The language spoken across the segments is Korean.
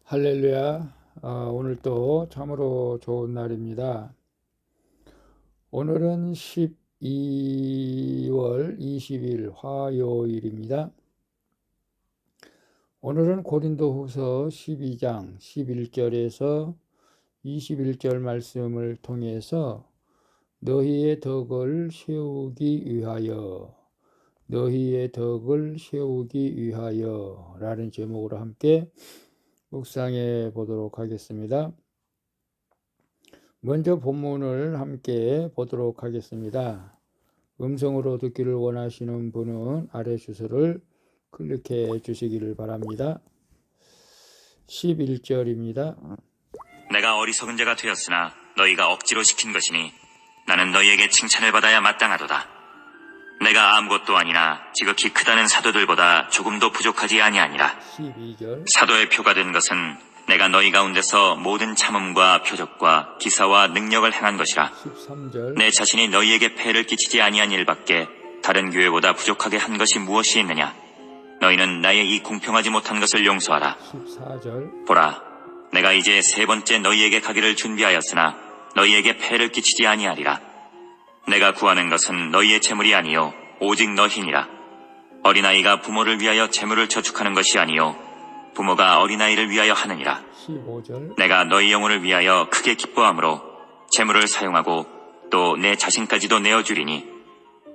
할렐루야. 오늘 또 참으로 좋은 날입니다. 오늘은 12월 20일 화요일입니다. 오늘은 고린도후서 12장 11절에서 21절 말씀을 통해서 너희의 덕을 세우기 위하여 라는 제목으로 함께 묵상해 보도록 하겠습니다. 먼저 본문을 함께 보도록 하겠습니다. 음성으로 듣기를 원하시는 분은 아래 주소를 클릭해 주시기를 바랍니다. 11절입니다. 내가 어리석은 자가 되었으나 너희가 억지로 시킨 것이니 나는 너희에게 칭찬을 받아야 마땅하도다. 내가 아무것도 아니나 지극히 크다는 사도들보다 조금도 부족하지 아니하니라. 12절. 사도의 표가 된 것은 내가 너희 가운데서 모든 참음과 표적과 기사와 능력을 행한 것이라. 13절. 내 자신이 너희에게 폐를 끼치지 아니한 일밖에 다른 교회보다 부족하게 한 것이 무엇이 있느냐. 너희는 나의 이 공평하지 못한 것을 용서하라. 14절. 보라, 내가 이제 세 번째 너희에게 가기를 준비하였으나 너희에게 폐를 끼치지 아니하리라. 내가 구하는 것은 너희의 재물이 아니요 오직 너희니라. 어린아이가 부모를 위하여 재물을 저축하는 것이 아니요 부모가 어린아이를 위하여 하느니라. 15절. 내가 너희 영혼을 위하여 크게 기뻐함으로 재물을 사용하고 또 내 자신까지도 내어주리니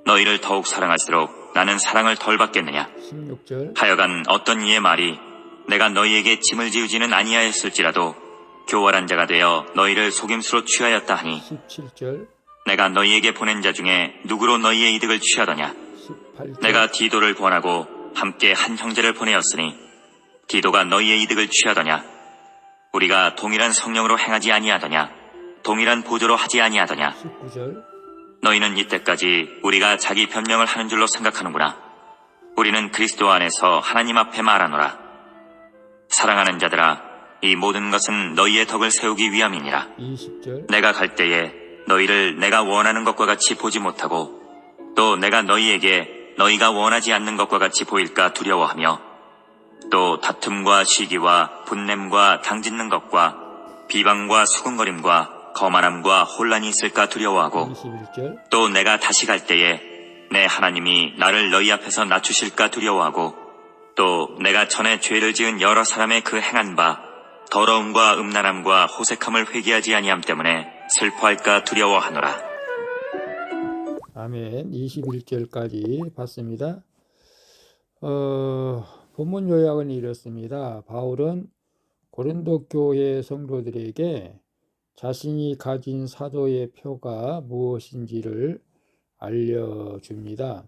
너희를 더욱 사랑할수록 나는 사랑을 덜 받겠느냐. 16절. 하여간 어떤 이의 말이 내가 너희에게 짐을 지우지는 아니하였을지라도 교활한 자가 되어 너희를 속임수로 취하였다 하니 17절. 내가 너희에게 보낸 자 중에 누구로 너희의 이득을 취하더냐. 18절. 내가 디도를 권하고 함께 한 형제를 보내었으니 디도가 너희의 이득을 취하더냐. 우리가 동일한 성령으로 행하지 아니하더냐. 동일한 보조로 하지 아니하더냐. 19절. 너희는 이때까지 우리가 자기 변명을 하는 줄로 생각하는구나. 우리는 그리스도 안에서 하나님 앞에 말하노라. 사랑하는 자들아, 이 모든 것은 너희의 덕을 세우기 위함이니라. 20절. 내가 갈 때에 너희를 내가 원하는 것과 같이 보지 못하고 또 내가 너희에게 너희가 원하지 않는 것과 같이 보일까 두려워하며 또 다툼과 시기와 분냄과 당짓는 것과 비방과 수군거림과 거만함과 혼란이 있을까 두려워하고 21절. 또 내가 다시 갈 때에 내 하나님이 나를 너희 앞에서 낮추실까 두려워하고 또 내가 전에 죄를 지은 여러 사람의 그 행한 바 더러움과 음란함과 호색함을 회개하지 아니함 때문에 슬퍼할까 두려워하노라. 아멘. 21절까지 봤습니다. 본문 요약은 이렇습니다. 바울은 고린도 교회 성도들에게 자신이 가진 사도의 표가 무엇인지를 알려줍니다.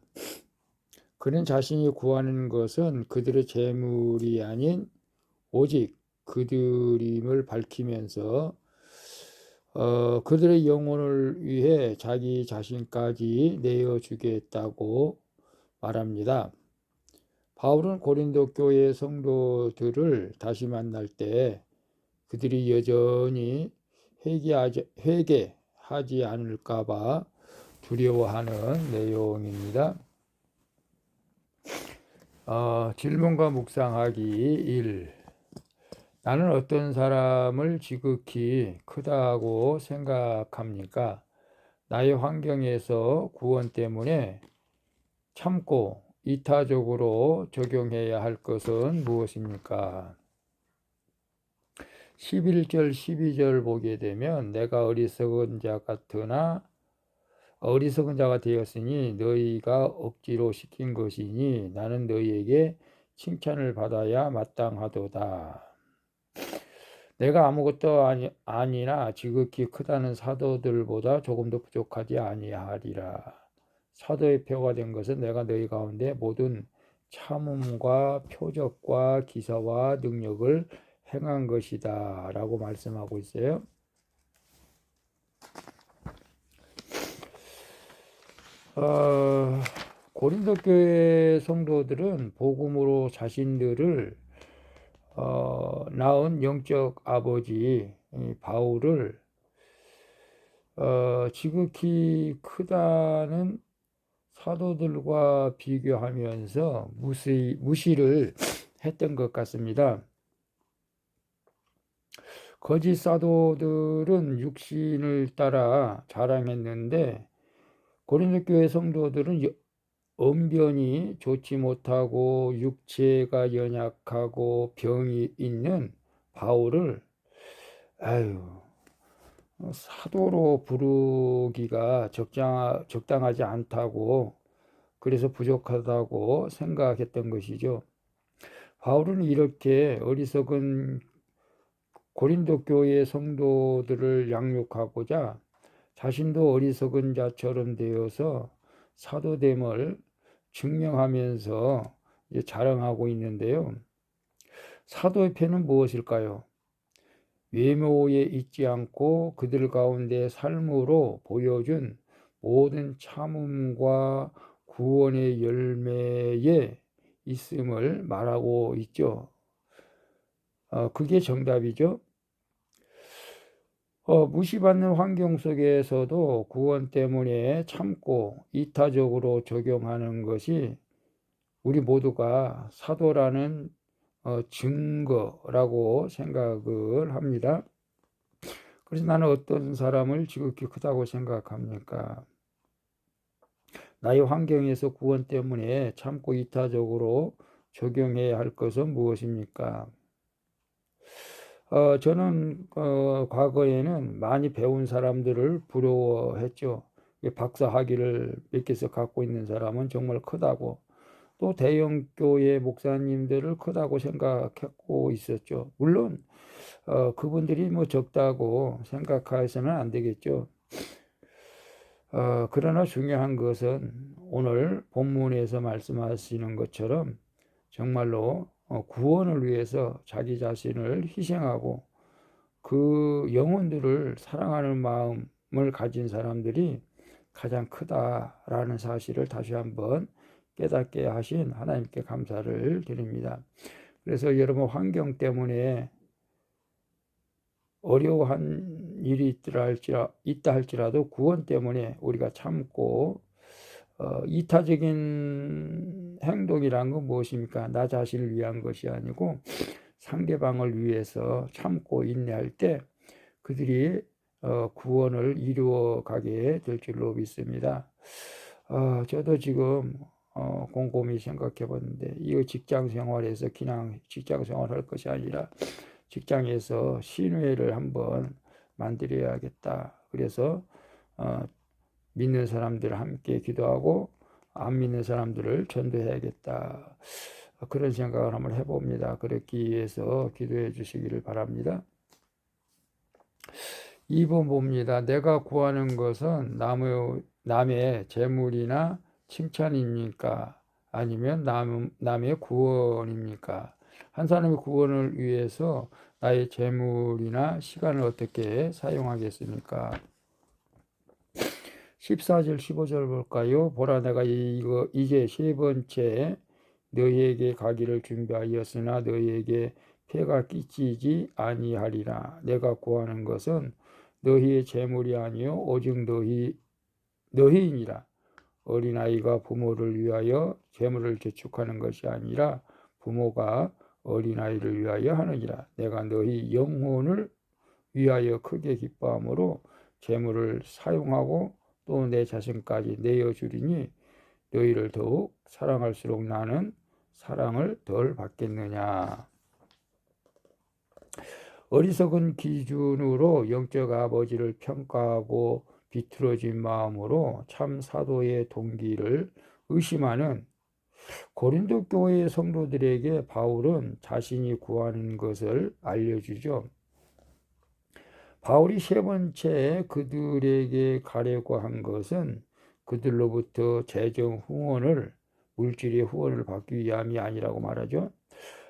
그는 자신이 구하는 것은 그들의 재물이 아닌 오직 그들임을 밝히면서 그들의 영혼을 위해 자기 자신까지 내어주겠다고 말합니다. 바울은 고린도 교회 성도들을 다시 만날 때 그들이 여전히 회개하지 않을까봐 두려워하는 내용입니다. 질문과 묵상하기 1. 나는 어떤 사람을 지극히 크다고 생각합니까? 나의 환경에서 구원 때문에 참고 이타적으로 적용해야 할 것은 무엇입니까? 11절, 12절 보게 되면 내가 어리석은 자가 되었으니 너희가 억지로 시킨 것이니 나는 너희에게 칭찬을 받아야 마땅하도다. 내가 아무것도 아니나 지극히 크다는 사도들보다 조금도 부족하지 아니하리라. 사도의 표가 된 것은 내가 너희 가운데 모든 참음과 표적과 기사와 능력을 행한 것이다 라고 말씀하고 있어요. 고린도 교회 성도들은 복음으로 자신들을 낳은 영적 아버지 바울을 지극히 크다는 사도들과 비교하면서 무시를 했던 것 같습니다. 거짓 사도들은 육신을 따라 자랑했는데 고린도 교회 성도들은 언변이 좋지 못하고 육체가 연약하고 병이 있는 바울을 사도로 부르기가 적당하지 않다고, 그래서 부족하다고 생각했던 것이죠. 바울은 이렇게 어리석은 고린도 교회 성도들을 양육하고자 자신도 어리석은 자처럼 되어서 사도됨을 증명하면서 자랑하고 있는데요. 사도의 표는 무엇일까요? 외모에 있지 않고 그들 가운데 삶으로 보여준 모든 참음과 구원의 열매에 있음을 말하고 있죠. 그게 정답이죠. 무시받는 환경 속에서도 구원 때문에 참고 이타적으로 적용하는 것이 우리 모두가 사도라는 증거라고 생각을 합니다. 그래서 나는 어떤 사람을 지극히 크다고 생각합니까? 나의 환경에서 구원 때문에 참고 이타적으로 적용해야 할 것은 무엇입니까? 저는 과거에는 많이 배운 사람들을 부러워했죠. 박사 학위를 몇 개씩 갖고 있는 사람은 정말 크다고, 또 대형 교회 목사님들을 크다고 생각하고 있었죠. 물론 그분들이 뭐 적다고 생각해서는 안 되겠죠. 그러나 중요한 것은 오늘 본문에서 말씀하시는 것처럼 정말로 구원을 위해서 자기 자신을 희생하고 그 영혼들을 사랑하는 마음을 가진 사람들이 가장 크다라는 사실을 다시 한번 깨닫게 하신 하나님께 감사를 드립니다. 그래서 여러분 환경 때문에 어려워한 일이 있다 할지라도 구원 때문에 우리가 참고, 이타적인 행동이란 건 무엇입니까? 나 자신을 위한 것이 아니고 상대방을 위해서 참고 인내할 때 그들이 구원을 이루어가게 될 줄로 믿습니다. 저도 지금 곰곰이 생각해 봤는데 이거 직장 생활에서 그냥 직장 생활할 것이 아니라 직장에서 신회를 한번 만들어야겠다. 그래서 믿는 사람들 함께 기도하고 안 믿는 사람들을 전도해야겠다. 그런 생각을 한번 해봅니다. 그렇기 위해서 기도해 주시기를 바랍니다. 2번 봅니다. 내가 구하는 것은 남의 재물이나 칭찬입니까? 아니면 남의 구원입니까? 한 사람의 구원을 위해서 나의 재물이나 시간을 어떻게 사용하겠습니까? 14절 15절 볼까요? 보라, 내가 이제 세 번째 너희에게 가기를 준비하였으나 너희에게 폐가 끼치지 아니하리라. 내가 구하는 것은 너희의 재물이 아니요 오직 너희이니라. 어린아이가 부모를 위하여 재물을 저축하는 것이 아니라 부모가 어린아이를 위하여 하느니라. 내가 너희 영혼을 위하여 크게 기뻐함으로 재물을 사용하고 또 내 자신까지 내어주리니 너희를 더욱 사랑할수록 나는 사랑을 덜 받겠느냐. 어리석은 기준으로 영적 아버지를 평가하고 비틀어진 마음으로 참 사도의 동기를 의심하는 고린도 교회의 성도들에게 바울은 자신이 구하는 것을 알려주죠. 바울이 세 번째 그들에게 가려고 한 것은 그들로부터 재정 후원을, 물질의 후원을 받기 위함이 아니라고 말하죠.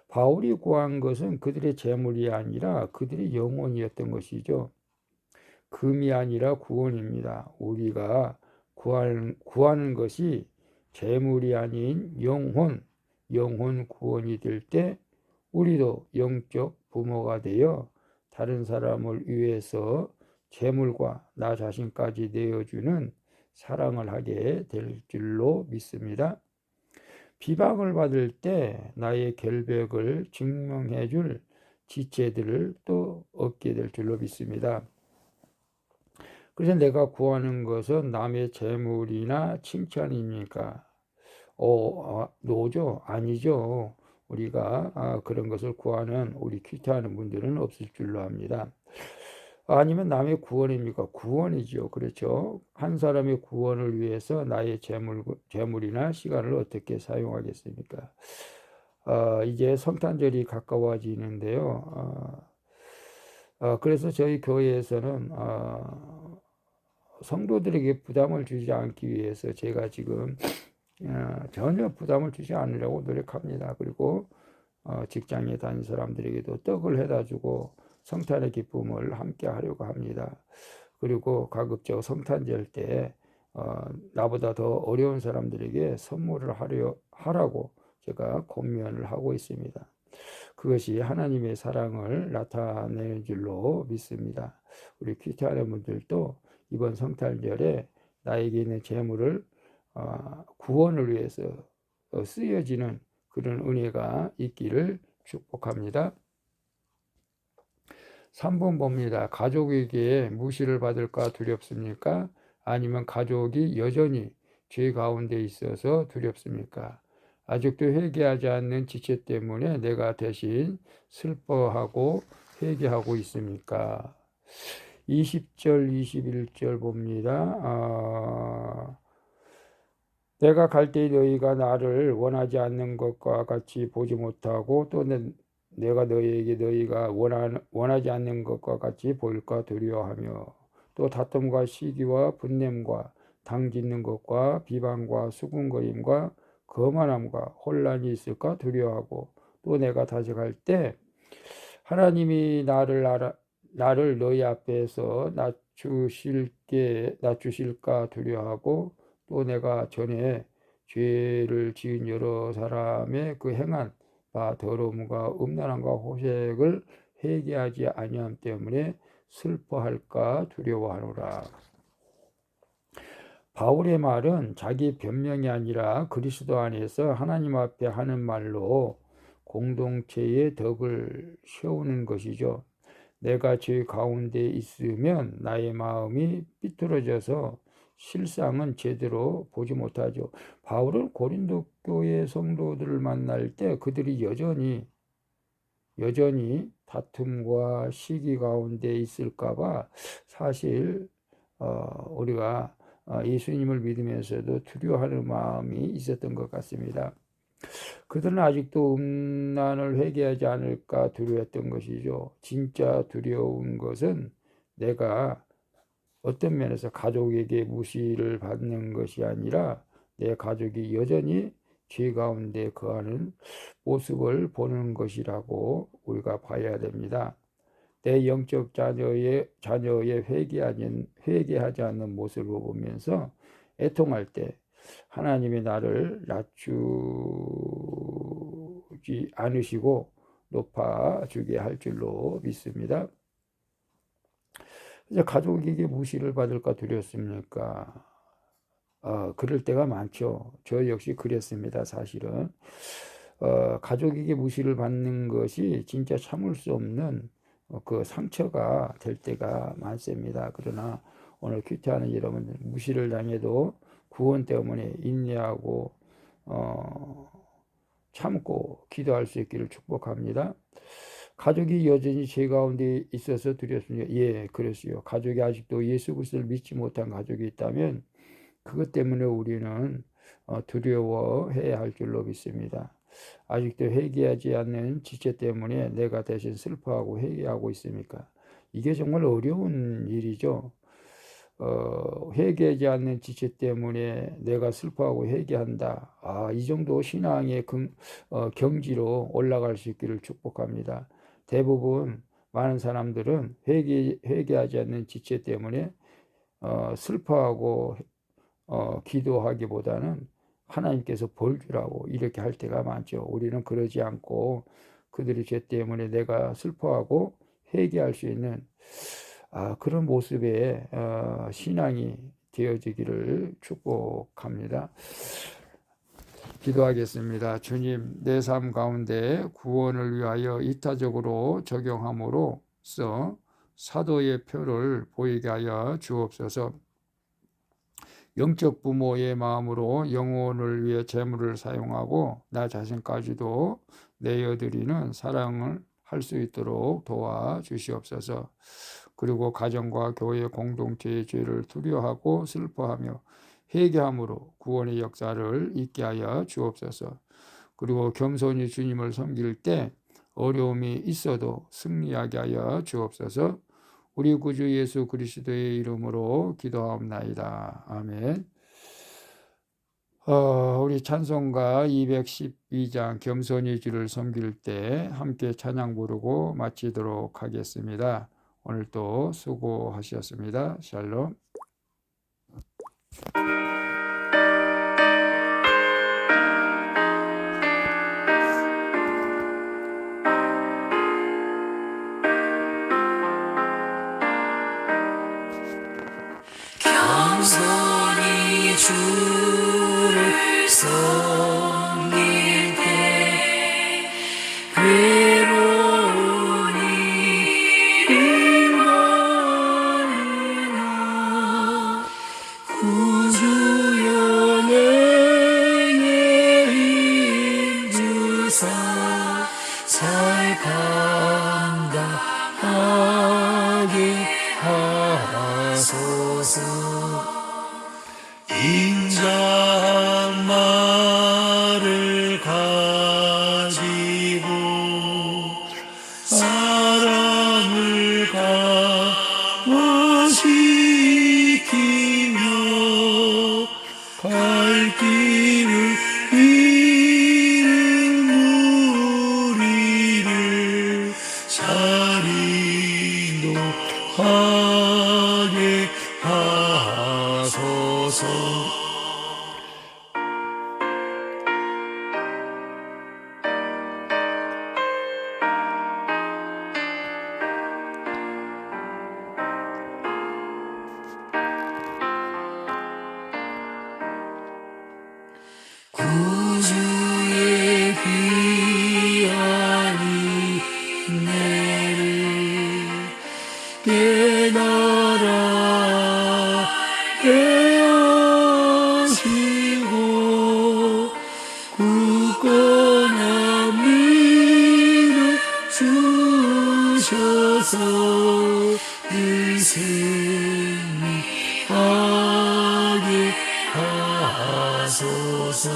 바울이 구한 것은 그들의 재물이 아니라 그들의 영혼이었던 것이죠. 금이 아니라 구원입니다. 우리가 구하는 것이 재물이 아닌 영혼 구원이 될 때 우리도 영적 부모가 되어 다른 사람을 위해서 재물과 나 자신까지 내어주는 사랑을 하게 될 줄로 믿습니다. 비방을 받을 때 나의 결백을 증명해 줄 지체들을 또 얻게 될 줄로 믿습니다. 그래서 내가 구하는 것은 남의 재물이나 칭찬입니까? 노죠? 아니죠. 우리가 그런 것을 구하는 우리 큐티하는 분들은 없을 줄로 압니다. 아니면 남의 구원입니까? 구원이죠. 그렇죠. 한 사람의 구원을 위해서 나의 재물이나 시간을 어떻게 사용하겠습니까? 이제 성탄절이 가까워지는데요. 그래서 저희 교회에서는 성도들에게 부담을 주지 않기 위해서 제가 지금 전혀 부담을 주지 않으려고 노력합니다. 그리고 직장에 다니는 사람들에게도 떡을 해다 주고 성탄의 기쁨을 함께 하려고 합니다. 그리고 가급적 성탄절 때 나보다 더 어려운 사람들에게 선물을 하라고 제가 권면을 하고 있습니다. 그것이 하나님의 사랑을 나타내는 줄로 믿습니다. 우리 큐티하는 분들도 이번 성탄절에 나에게 있는 재물을 구원을 위해서 쓰여지는 그런 은혜가 있기를 축복합니다. 3번 봅니다. 가족에게 무시를 받을까 두렵습니까? 아니면 가족이 여전히 죄 가운데 있어서 두렵습니까? 아직도 회개하지 않는 지체 때문에 내가 대신 슬퍼하고 회개하고 있습니까? 20절, 21절 봅니다. 내가 갈 때 너희가 나를 원하지 않는 것과 같이 보지 못하고 또 내가 너희에게 너희가 원하지 않는 것과 같이 보일까 두려워하며 또 다툼과 시기와 분냄과 당짓는 것과 비방과 수군거림과 거만함과 혼란이 있을까 두려워하고 또 내가 다시 갈 때 하나님이 나를 너희 앞에서 낮추실까 두려워하고 또 내가 전에 죄를 지은 여러 사람의 그 행한 바 더러움과 음란함과 호색을 회개하지 아니함 때문에 슬퍼할까 두려워하노라. 바울의 말은 자기 변명이 아니라 그리스도 안에서 하나님 앞에 하는 말로 공동체의 덕을 세우는 것이죠. 내가 죄 가운데 있으면 나의 마음이 삐뚤어져서 실상은 제대로 보지 못하죠. 바울은 고린도 교회 성도들을 만날 때 그들이 여전히 다툼과 시기 가운데 있을까봐 사실 우리가 예수님을 믿으면서도 두려워하는 마음이 있었던 것 같습니다. 그들은 아직도 음란을 회개하지 않을까 두려웠던 것이죠. 진짜 두려운 것은 내가 어떤 면에서 가족에게 무시를 받는 것이 아니라 내 가족이 여전히 죄 가운데 거하는 모습을 보는 것이라고 우리가 봐야 됩니다. 내 영적 자녀의 회개하지 않는 모습을 보면서 애통할 때 하나님이 나를 낮추지 않으시고 높아주게 할 줄로 믿습니다. 이제 가족에게 무시를 받을까 두렵습니까? 그럴 때가 많죠. 저 역시 그랬습니다. 사실은 가족에게 무시를 받는 것이 진짜 참을 수 없는 그 상처가 될 때가 많습니다. 그러나 오늘 큐티하는 여러분들 무시를 당해도 구원 때문에 인내하고 참고 기도할 수 있기를 축복합니다. 가족이 여전히 죄 가운데 있어서 두렵습니다. 예, 그렇습니다. 가족이 아직도 예수 그리스도를 믿지 못한 가족이 있다면 그것 때문에 우리는 두려워해야 할 줄로 믿습니다. 아직도 회개하지 않는 지체 때문에 내가 대신 슬퍼하고 회개하고 있습니까? 이게 정말 어려운 일이죠. 회개하지 않는 지체 때문에 내가 슬퍼하고 회개한다. 이 정도 신앙의 경지로 올라갈 수 있기를 축복합니다. 대부분 많은 사람들은 회개하지 않는 지체 때문에 슬퍼하고 기도하기보다는 하나님께서 벌 주라고 이렇게 할 때가 많죠. 우리는 그러지 않고 그들의 죄 때문에 내가 슬퍼하고 회개할 수 있는 그런 모습의 신앙이 되어지기를 축복합니다. 기도하겠습니다. 주님, 내 삶 가운데 구원을 위하여 이타적으로 적용함으로써 사도의 표를 보이게 하여 주옵소서. 영적 부모의 마음으로 영혼을 위해 재물을 사용하고 나 자신까지도 내어드리는 사랑을 할 수 있도록 도와주시옵소서. 그리고 가정과 교회 공동체의 죄를 두려워하고 슬퍼하며 회개함으로 구원의 역사를 있게 하여 주옵소서. 그리고 겸손히 주님을 섬길 때 어려움이 있어도 승리하게 하여 주옵소서. 우리 구주 예수 그리스도의 이름으로 기도하옵나이다. 아멘. 우리 찬송가 212장 겸손히 주를 섬길 때 함께 찬양 부르고 마치도록 하겠습니다. 오늘도 수고하셨습니다. 샬롬. 겸손히 주를 섬길 때 괴로우니 일만이나 구주여 내게 힘주사 잘 감당하게 하소서. 인자한 말을 가지고 사랑을 강화시키며 갈 길을 잃은 우리를 잘 인도하게 하소서. 구주의 귀한 은혜를 깨달아 깨어지고 굳건한 믿음 주셔서 늘 승리하게 하소서.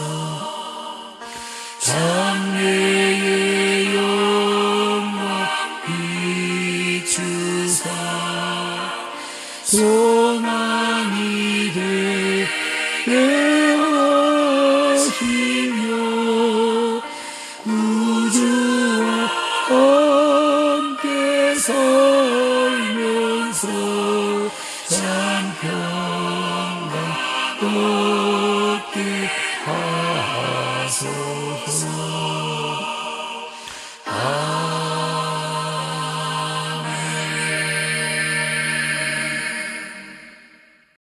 장래의 영광 비추사 소망